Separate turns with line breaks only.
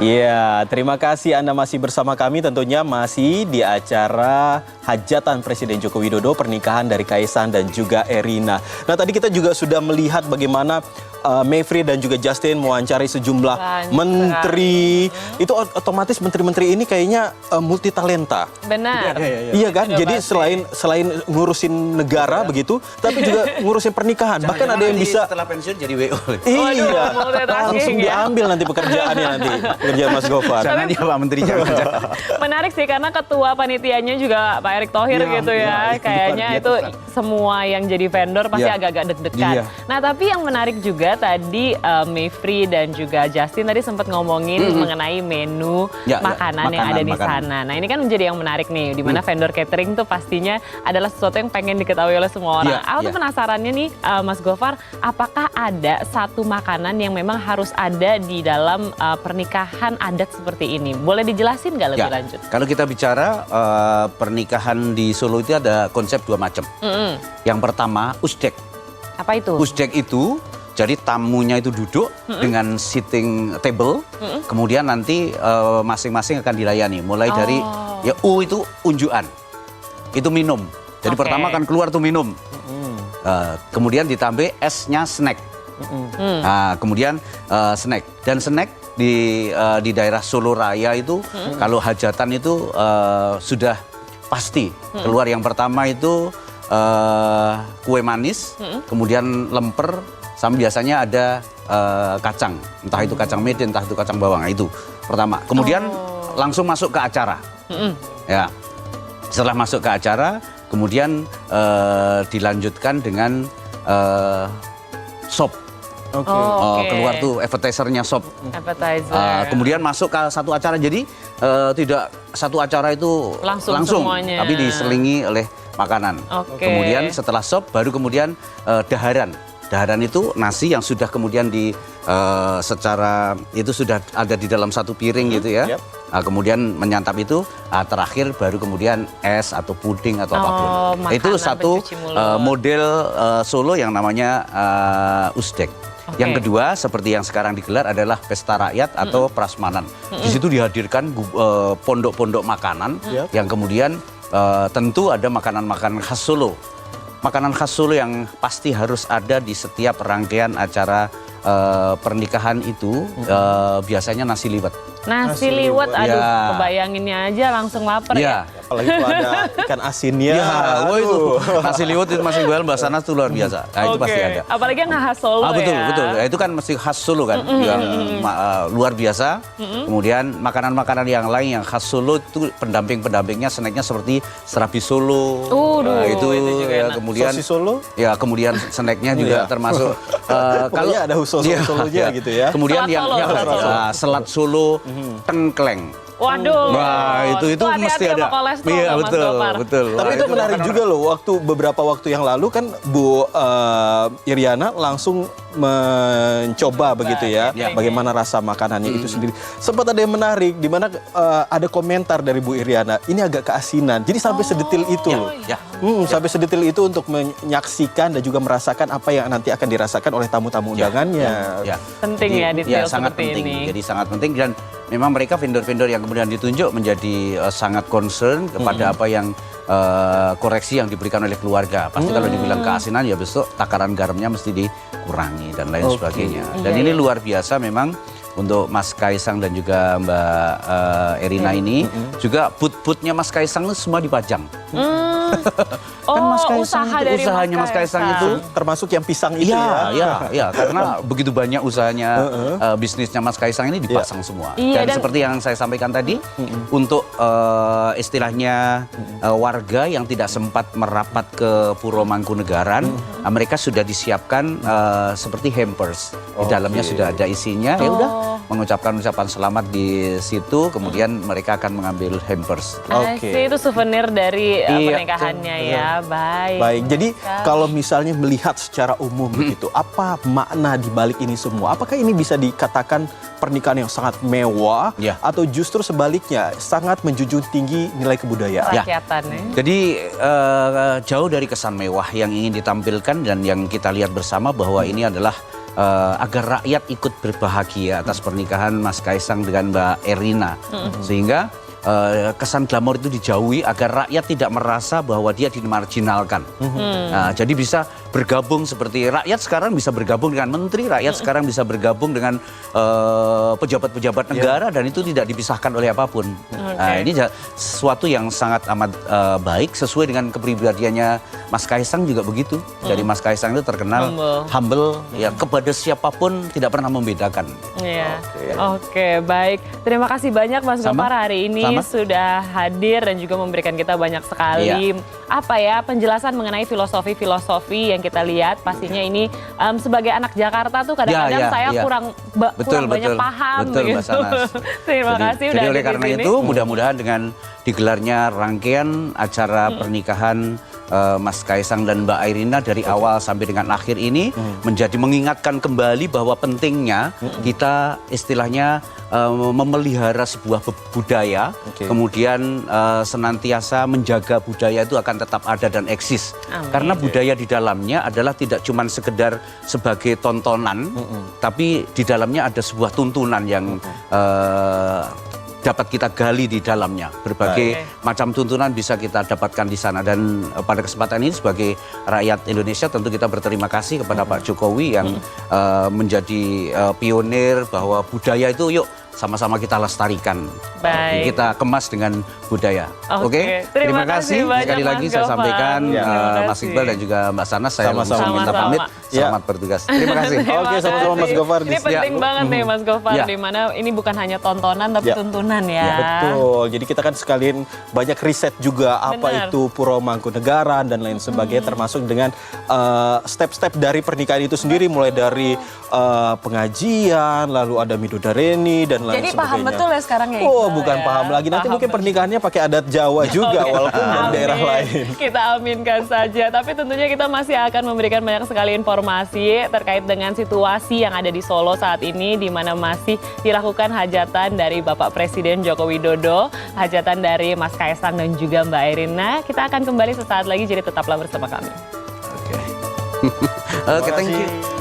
Iya, terima kasih Anda masih bersama kami, tentunya masih di acara hajatan Presiden Joko Widodo, pernikahan dari Kaisang dan juga Erina. Nah, tadi kita juga sudah melihat bagaimana Mevri dan juga Justin mewawancari sejumlah menteri. Itu otomatis menteri-menteri ini kayaknya multi talenta.
Benar.
Iya kan? Jadi selain ngurusin negara begitu, tapi juga ngurusin pernikahan. Bahkan ada yang bisa
setelah pensiun jadi WO.
Iya,
multitasking
langsung
ya.
diambil nanti pekerjaannya nanti, pekerjaan Mas Gofar.
Jangan ya Pak Menteri, jangan.
Menarik sih karena ketua panitianya juga Pak Erick Thohir gitu ya. Kayaknya itu semua yang jadi vendor pasti agak-agak deg-degan.
Iya.
Nah, tapi yang menarik juga tadi Mevri dan juga Justin tadi sempat ngomongin mengenai menu makanan yang ada di sana. Nah, ini kan menjadi yang menarik nih, di mana vendor catering tuh pastinya adalah sesuatu yang pengen diketahui oleh semua orang. Aku tuh penasarannya nih, Mas Gofar, apakah ada satu makanan yang memang harus ada di dalam pernikahan adat seperti ini? Boleh dijelasin nggak lebih lanjut?
Kalau kita bicara pernikahan di Solo itu ada konsep dua macam. Yang pertama usdek.
Apa itu?
Usdek itu jadi tamunya itu duduk dengan sitting table, kemudian nanti masing-masing akan dilayani. Mulai dari U itu unjukan, itu minum. Jadi pertama kan keluar tuh minum, kemudian ditambah esnya snack. Nah, kemudian snack dan snack di daerah Solo Raya itu kalau hajatan itu sudah pasti keluar. Yang pertama itu kue manis, kemudian lemper. Sama biasanya ada kacang, entah itu kacang mede, entah itu kacang bawang. Nah, itu pertama. Kemudian langsung masuk ke acara. Ya, setelah masuk ke acara, kemudian dilanjutkan dengan sop. Keluar tuh appetizer-nya sop. Kemudian masuk ke satu acara. Jadi tidak satu acara itu langsung tapi diselingi oleh makanan. Kemudian setelah sop, baru kemudian daharan. Daharan itu nasi yang sudah kemudian secara itu sudah ada di dalam satu piring gitu ya. Kemudian menyantap itu, terakhir baru kemudian es atau puding atau apapun. Itu satu model Solo yang namanya usdek. Yang kedua, seperti yang sekarang digelar adalah pesta rakyat atau prasmanan. Di situ dihadirkan pondok-pondok makanan yang kemudian tentu ada makanan-makanan khas Solo. Makanan khas Solo yang pasti harus ada di setiap rangkaian acara pernikahan itu biasanya nasi liwet.
Nasi liwet, aduh, kebayanginnya aja langsung lapar ya.
Apalagi kalau ada ikan asinnya.
Wah itu nasi liwet itu masih jual Mbak Sana itu luar biasa. Nah, itu pasti ada.
Apalagi yang khas Solo
betul,
ya.
Betul, itu kan mesti khas Solo kan, yang luar biasa. Kemudian makanan-makanan yang lain yang khas Solo itu pendampingnya snacknya seperti serabi Solo. Itu ya, kemudian
sosis Solo.
Ya, kemudian snacknya juga termasuk.
Kalau ada Solo-Solonya gitu ya.
Kemudian yang selat Solo, tengkleng.
Waduh.
Wah, itu mesti ada.
Iya,
betul.
Tapi itu menarik juga loh. Beberapa waktu yang lalu kan Bu Iriana langsung mencoba begitu ya, bagaimana rasa makanannya itu sendiri. Sempat ada yang menarik, di mana ada komentar dari Bu Iriana, ini agak keasinan. Jadi sampai sedetil itu loh. Sampai sedetil itu untuk menyaksikan dan juga merasakan apa yang nanti akan dirasakan oleh tamu-tamu undangannya.
Penting ya detail
sangat
seperti
penting.
ini.
Jadi sangat penting, dan memang mereka vendor-vendor yang kemudian ditunjuk menjadi sangat concern kepada apa yang koreksi yang diberikan oleh keluarga. Pasti kalau dibilang keasinan ya besok takaran garamnya mesti dikurangi dan lain sebagainya. Dan ini luar biasa memang untuk Mas Kaisang dan juga Mbak Erina ini. Juga booth-boothnya Mas Kaisang itu semua dipajang.
Kan usahanya
Mas Kaisang itu
termasuk yang pisang itu
ya, karena begitu banyak usahanya, bisnisnya Mas Kaisang ini dipasang semua. Dan seperti yang saya sampaikan tadi, untuk istilahnya warga yang tidak sempat merapat ke Puro Mangkunegaran, mereka sudah disiapkan seperti hampers. Di dalamnya sudah ada isinya. Ya udah, mengucapkan ucapan selamat di situ, kemudian mereka akan mengambil hampers.
Itu souvenir dari pernikahannya ya. baik.
Baik, jadi kalau misalnya melihat secara umum begitu, apa makna di balik ini semua? Apakah ini bisa dikatakan pernikahan yang sangat mewah atau justru sebaliknya sangat menjunjung tinggi nilai kebudayaan?
Kerakyatan ya.
Jadi jauh dari kesan mewah yang ingin ditampilkan dan yang kita lihat bersama bahwa ini adalah agar rakyat ikut berbahagia atas pernikahan Mas Kaisang dengan Mbak Erina. Sehingga kesan glamor itu dijauhi agar rakyat tidak merasa bahwa dia dimarginalkan. Nah, jadi bisa bergabung seperti rakyat sekarang bisa bergabung dengan menteri, rakyat sekarang bisa bergabung dengan pejabat-pejabat negara dan itu tidak dipisahkan oleh apapun. Nah, ini sesuatu yang sangat amat baik sesuai dengan kepribadiannya Mas Kaisang juga begitu. Jadi Mas Kaisang itu terkenal humble ya, kepada siapapun tidak pernah membedakan.
Iya. Oke, baik. Terima kasih banyak Mas Gofar hari ini sudah hadir dan juga memberikan kita banyak sekali penjelasan mengenai filosofi-filosofi yang kita lihat. Pastinya ini sebagai anak Jakarta tuh kadang-kadang saya kurang banyak paham gitu. Terima kasih
jadi
udah
oleh karena itu mudah-mudahan dengan digelarnya rangkaian acara pernikahan Mas Kaisang dan Mbak Erina dari awal sampai dengan akhir ini menjadi mengingatkan kembali bahwa pentingnya kita istilahnya memelihara sebuah budaya, kemudian senantiasa menjaga budaya itu akan tetap ada dan eksis. Karena budaya di dalamnya adalah tidak cuma sekedar sebagai tontonan, tapi di dalamnya ada sebuah tuntunan yang dapat kita gali di dalamnya. Berbagai macam tuntunan bisa kita dapatkan di sana. Dan pada kesempatan ini sebagai rakyat Indonesia tentu kita berterima kasih kepada Pak Jokowi yang menjadi pionir bahwa budaya itu yuk sama-sama kita lestarikan. Kita kemas dengan budaya. Oke? Terima kasih. Sekali lagi saya sampaikan Mas Iqbal dan juga Mbak Sanas, saya langsung minta pamit. Selamat bertugas. Terima kasih.
Oke, sama-sama Mas Gofar.
Ini penting banget nih Mas Gofar, di mana ini bukan hanya tontonan tapi tuntunan ya.
Betul. Jadi kita kan sekalian banyak riset juga apa itu Puro Mangkunegaran dan lain sebagainya, termasuk dengan step-step dari pernikahan itu sendiri, mulai dari pengajian, lalu ada midodareni dan lain
jadi
sebagainya.
paham betul ya sekarang ya.
Oh, bukan paham lagi. Nanti mungkin pernikahannya pakai adat Jawa juga walaupun dari daerah lain.
Kita aminkan saja. Tapi tentunya kita masih akan memberikan banyak sekali informasi terkait dengan situasi yang ada di Solo saat ini, di mana masih dilakukan hajatan dari Bapak Presiden Joko Widodo, hajatan dari Mas Kaisang dan juga Mbak Erina. Kita akan kembali sesaat lagi, jadi tetaplah bersama kami.
Oke, thank you.